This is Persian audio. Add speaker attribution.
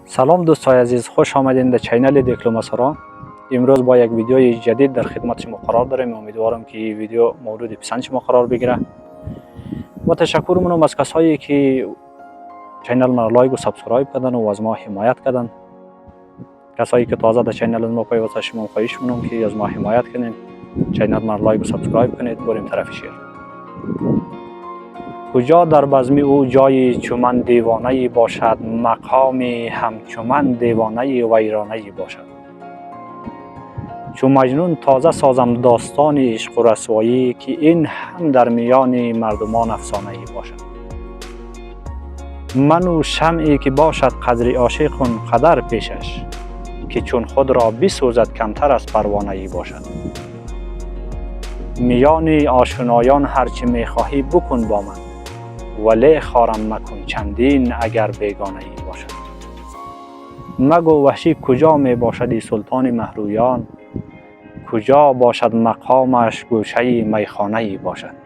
Speaker 1: سلام دوستای عزیز، خوش آمدین در چینل دیکلوماسرا. امروز با یک ویدیوی جدید در خدمت شما قرار داریم. امیدوارم که این ویدیو مورد پسند شما قرار بگیره. و تشکر منم از کسایی که چینل ما لایک و سابسکرایب کردن و از ما حمایت کردن. کسایی که تازه در چینل ما پیوسته شما خواهش می‌کنم که از ما حمایت کنین. چینل ما لایک و سابسکرایب کنید. بریم طرف شیر. کجا در بزم او جای چو من دیوانه باشد، مقامی همچو من دیوانه ویرانه باشد. چو مجنون تازه سازم داستان عشق و رسوایی، که این هم در میان مردمان افسانه باشد. من و شمعی که باشد قدر عاشق قدر پیشش، که چون خود را بسوزد کمتر از پروانه باشد. میان آشنایان هرچه میخواهی بکن با من، ولی خارم مکن چندین اگر بیگانه ای باشد. مگو وحشی کجا می باشد سلطان مهرویان، کجا باشد مقامش گوشه میخانه ای باشد.